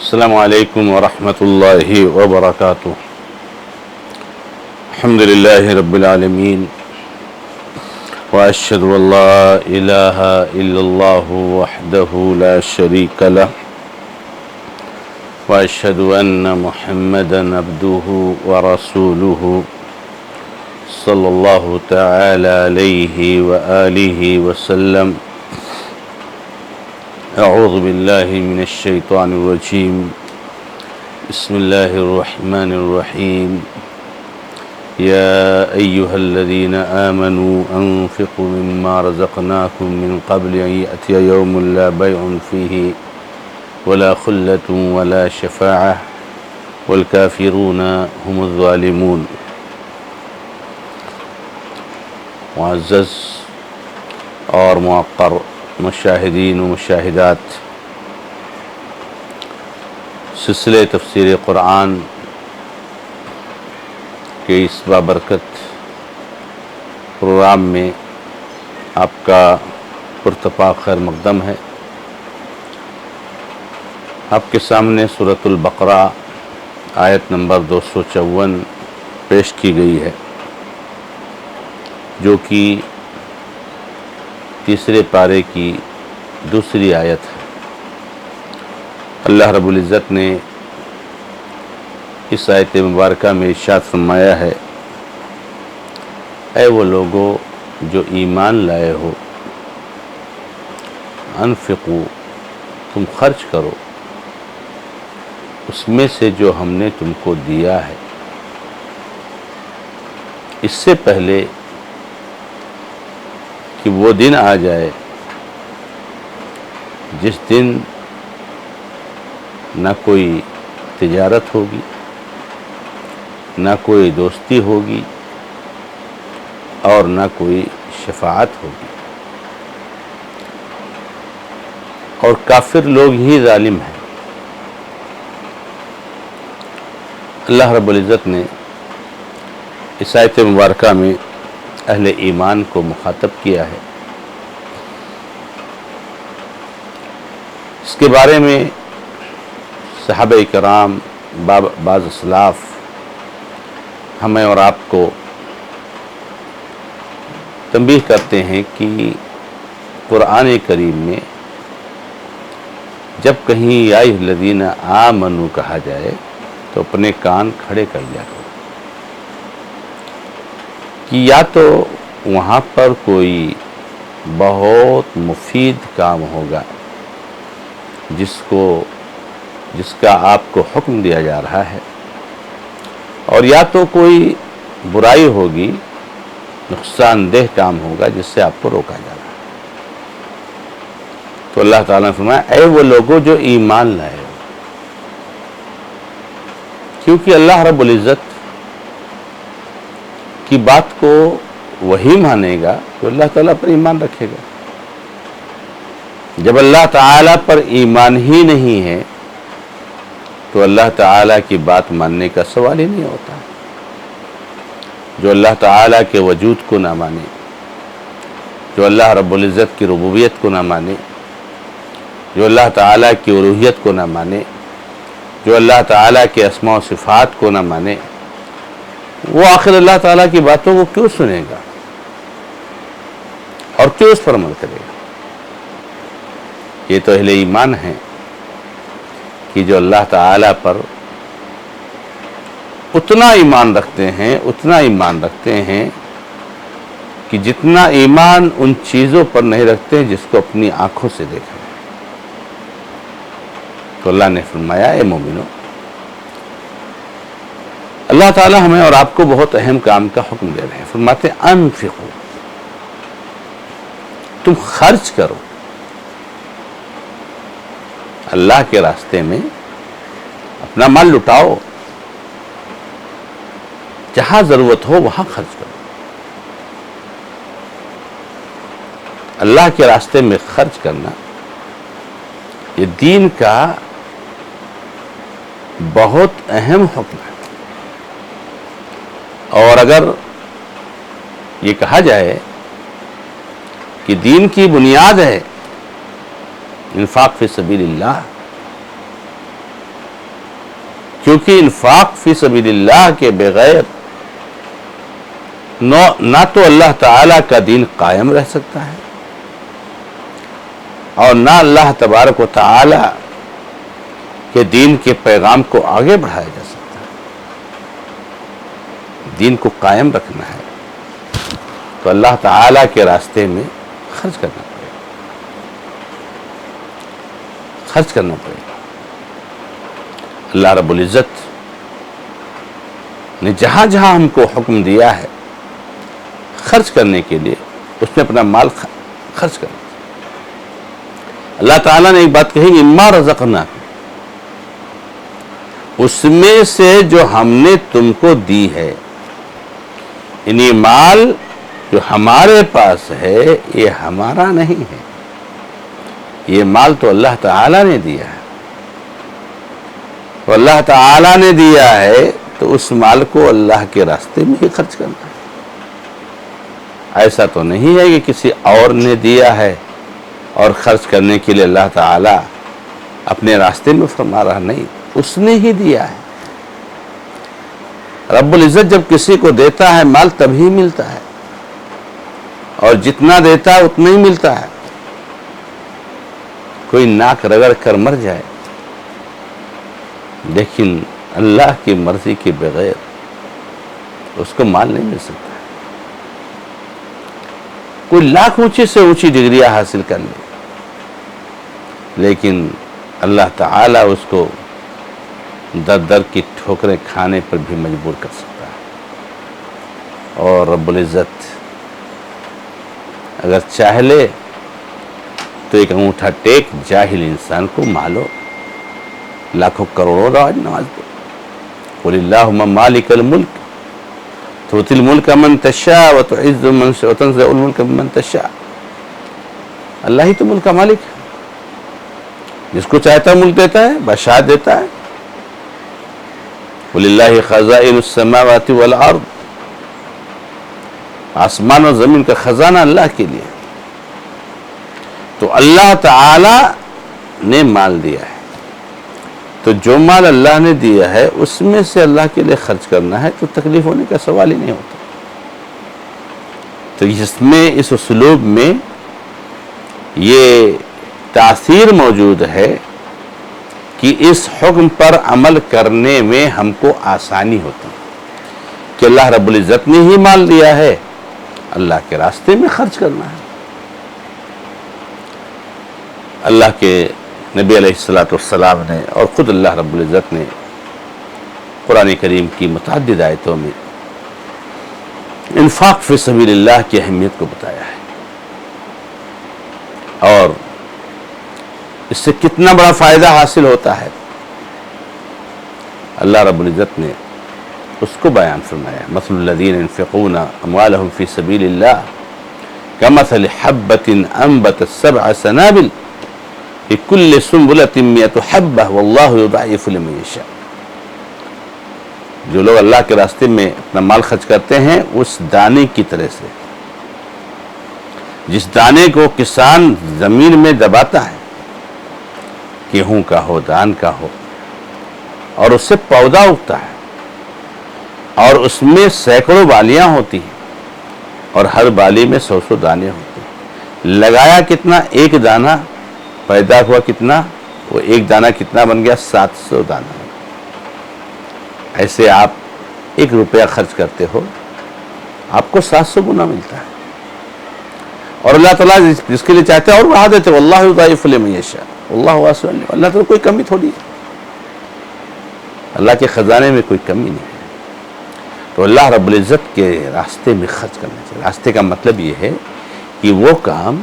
السلام علیکم ورحمۃ اللہ وبرکاتہ۔ الحمد للہ رب العالمین، واشہد ان لا الہ الا اللہ وحدہ لا شریک لہ، واشہد ان محمدا عبدہ ورسولہ صلی اللہ تعالی علیہ وآلہ وسلم۔ اعوذ باللہ من الشیطان الرجیم، بسم اللہ الرحمن الرحیم۔ یا ایہا الذین آمنوا انفقوا مما رزقناکم من قبل ان یأتی یوم لا بیع فیہ ولا خلۃ ولا شفاعہ والکافرون هم الظالمون۔ معزز اور موقر مشاہدین و مشاہدات، سلسلہ تفسیر قرآن کے اس بابرکت پروگرام میں آپ کا پرتپاک خیر مقدم ہے۔ آپ کے سامنے سورۃ البقرہ آیت نمبر 254 پیش کی گئی ہے، جو کہ تیسرے پارے کی دوسری آیت ہے۔ اللہ رب العزت نے اس آیت مبارکہ میں ارشاد فرمایا ہے، اے وہ لوگو جو ایمان لائے ہو، انفقو، تم خرچ کرو اس میں سے جو ہم نے تم کو دیا ہے، اس سے پہلے کہ وہ دن آ جائے جس دن نہ کوئی تجارت ہوگی، نہ کوئی دوستی ہوگی اور نہ کوئی شفاعت ہوگی، اور کافر لوگ ہی ظالم ہیں۔ اللہ رب العزت نے اس آیت مبارکہ میں اہل ایمان کو مخاطب کیا ہے۔ اس کے بارے میں صحابہ کرام، بعض اسلاف ہمیں اور آپ کو تنبیہ کرتے ہیں کہ قرآن کریم میں جب کہیں یا ایھا الذین آمنوا کہا جائے تو اپنے کان کھڑے کر لیا کرو، کہ یا تو وہاں پر کوئی بہت مفید کام ہوگا جس کا آپ کو حکم دیا جا رہا ہے، اور یا تو کوئی برائی ہوگی، نقصان دہ کام ہوگا جس سے آپ کو روکا جا رہا ہے۔ تو اللہ تعالیٰ نے فرمایا، اے وہ لوگوں جو ایمان لائے ہو، کیونکہ اللہ رب العزت کی بات کو وہی مانے گا تو اللہ تعالیٰ پر ایمان رکھے گا۔ جب اللہ تعالیٰ پر ایمان ہی نہیں ہے تو اللہ تعالیٰ کی بات ماننے کا سوال ہی نہیں ہوتا۔ جو اللہ تعالیٰ کے وجود کو نہ مانے، جو اللہ رب العزت کی ربوبیت کو نہ مانے، جو اللہ تعالیٰ کی الوہیت کو نہ مانے، جو اللہ تعالیٰ کے اسماء و صفات کو نہ مانے، وہ آخر اللہ تعالیٰ کی باتوں کو کیوں سنے گا اور کیوں اس پر عمل کرے گا؟ یہ تو اہل ایمان ہیں کہ جو اللہ تعالیٰ پر اتنا ایمان رکھتے ہیں کہ جتنا ایمان ان چیزوں پر نہیں رکھتے جس کو اپنی آنکھوں سے دیکھا۔ تو اللہ نے فرمایا، اے مومنو، اللہ تعالیٰ ہمیں اور آپ کو بہت اہم کام کا حکم دے رہے ہیں۔ فرماتے ہیں انفقو، تم خرچ کرو اللہ کے راستے میں، اپنا مال لٹاؤ، جہاں ضرورت ہو وہاں خرچ کرو۔ اللہ کے راستے میں خرچ کرنا یہ دین کا بہت اہم حکم ہے، اور اگر یہ کہا جائے کہ دین کی بنیاد ہے انفاق فی سبیل اللہ، کیونکہ انفاق فی سبیل اللہ کے بغیر نہ تو اللہ تعالیٰ کا دین قائم رہ سکتا ہے اور نہ اللہ تبارک و تعالی کے دین کے پیغام کو آگے بڑھایا جا سکتا ہے۔ دین کو قائم رکھنا ہے تو اللہ تعالیٰ کے راستے میں خرچ کرنا پڑے گا، خرچ کرنا پڑے گا۔ اللہ رب العزت نے جہاں جہاں ہم کو حکم دیا ہے خرچ کرنے کے لیے، اس میں اپنا مال خرچ کرنا۔ اللہ تعالیٰ نے ایک بات کہی، اما رزقناکم، اس میں سے جو ہم نے تم کو دی ہے، یعنی مال جو ہمارے پاس ہے یہ ہمارا نہیں ہے، یہ مال تو اللہ تعالیٰ نے دیا ہے، تو اللہ تعالیٰ نے دیا ہے تو اس مال کو اللہ کے راستے میں ہی خرچ کرنا ہے۔ ایسا تو نہیں ہے کہ کسی اور نے دیا ہے اور خرچ کرنے کے لیے اللہ تعالیٰ اپنے راستے میں فرما رہا، نہیں، اس نے ہی دیا ہے۔ رب العزت جب کسی کو دیتا ہے مال تبھی ملتا ہے، اور جتنا دیتا ہے اتنا ہی ملتا ہے۔ کوئی ناک رگڑ کر مر جائے لیکن اللہ کی مرضی کے بغیر اس کو مال نہیں مل سکتا ہے۔ کوئی لاکھ اونچی سے اونچی ڈگریاں حاصل کر لے لیکن اللہ تعالیٰ اس کو در در کی ٹھوکریں کھانے پر بھی مجبور کر سکتا ہے۔ اور رب العزت اگر چاہ لے تو ایک انگوٹھا ٹیک جاہل انسان کو مالو لاکھوں کروڑوں راج نواز دے۔ قل اللہم مالک الملک تؤتی الملک من تشاء وتعز من تشاء وتنزع الملک من تشاء، اللہ ہی تو ملک کا مالک ہے، جس کو چاہتا ملک دیتا ہے، بادشاہت دیتا ہے۔ وَلِلَّهِ خَزَائِنُ السَّمَاوَاتِ وَالْأَرْضِ، آسمان اور زمین کا خزانہ اللہ کے لیے۔ تو اللہ تعالی نے مال دیا ہے، تو جو مال اللہ نے دیا ہے اس میں سے اللہ کے لیے خرچ کرنا ہے تو تکلیف ہونے کا سوال ہی نہیں ہوتا۔ تو اس اسلوب میں یہ تاثیر موجود ہے کہ اس حکم پر عمل کرنے میں ہم کو آسانی ہوتی ہے کہ اللہ رب العزت نے ہی مال دیا ہے، اللہ کے راستے میں خرچ کرنا ہے۔ اللہ کے نبی علیہ السلام نے اور خود اللہ رب العزت نے قرآن کریم کی متعدد آیتوں میں انفاق فی سبیل اللہ کی اہمیت کو بتایا ہے، اور اس سے کتنا بڑا فائدہ حاصل ہوتا ہے اللہ رب العزت نے اس کو بیان فرمایا۔ مثل الذین ينفقون اموالهم فی سبیل اللہ کمثل حبۃ انبتت سبع سنابل فی کل سنبلۃ مئۃ حبۃ واللہ یضاعف لمن یشاء۔ جو لوگ اللہ کے راستے میں اپنا مال خرچ کرتے ہیں اس دانے کی طرح سے، جس دانے کو کسان زمین میں دباتا ہے، گیہوں کا ہو، دان کا ہو، اور اس سے پودا اگتا ہے اور اس میں سینکڑوں بالیاں ہوتی ہیں اور ہر بالی میں 100 دانے ہوتے ہیں۔ لگایا کتنا؟ ایک دانہ، پیدا ہوا کتنا؟ وہ ایک دانہ کتنا بن گیا؟ 700 دانہ۔ ایسے آپ 1 روپیہ خرچ کرتے ہو، آپ کو 700 گنا ملتا ہے، اور اللہ تعالیٰ جس کے لیے چاہتے ہیں اور بڑھا دیتے، واللہ یضاعف لمن یشاء واللہ واسع علیم۔ اللہ تعالیٰ کوئی کمی تھوڑی ہے، اللہ کے خزانے میں کوئی کمی نہیں ہے۔ تو اللہ رب العزت کے راستے میں خرچ کرنا چاہیے۔ راستے کا مطلب یہ ہے کہ وہ کام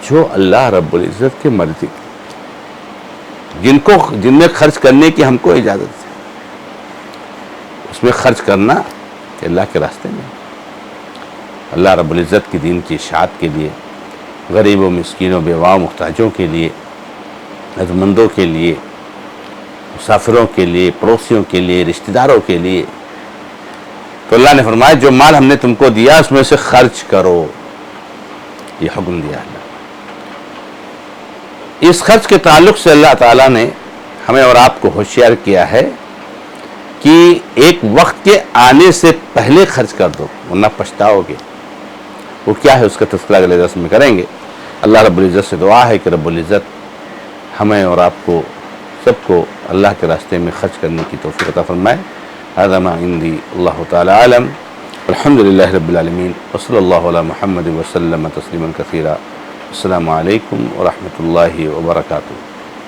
جو اللہ رب العزت کے مرضی جن میں خرچ کرنے کی ہم کو اجازت ہے، اس میں خرچ کرنا اللہ کے راستے میں، اللہ رب العزت کی دین کی اشاعت کے لیے، غریبوں، مسکینوں، بیواؤں، محتاجوں کے لیے، عزمندوں کے لیے، مسافروں کے لیے، پڑوسیوں کے لیے، رشتہ داروں کے لیے۔ تو اللہ نے فرمایا جو مال ہم نے تم کو دیا اس میں سے خرچ کرو، یہ حکم دیا اللہ۔ اس خرچ کے تعلق سے اللہ تعالیٰ نے ہمیں اور آپ کو ہوشیار کیا ہے کہ ایک وقت کے آنے سے پہلے خرچ کر دو ورنہ پچھتاؤ گے. وہ کیا ہے اس کا تذکرہ اگلے درس میں کریں گے. اللہ رب العزت سے دعا ہے کہ رب العزت ہمیں اور آپ کو سب کو اللہ کے راستے میں خرچ کرنے کی توفیق عطا فرمائے. هذا ما عندي اللہ تعالی عالم. الحمد للہ رب العالمین وصلی اللہ علی محمد وسلم تسلیما کثیرا. السلام علیکم ورحمۃ اللہ وبرکاتہ.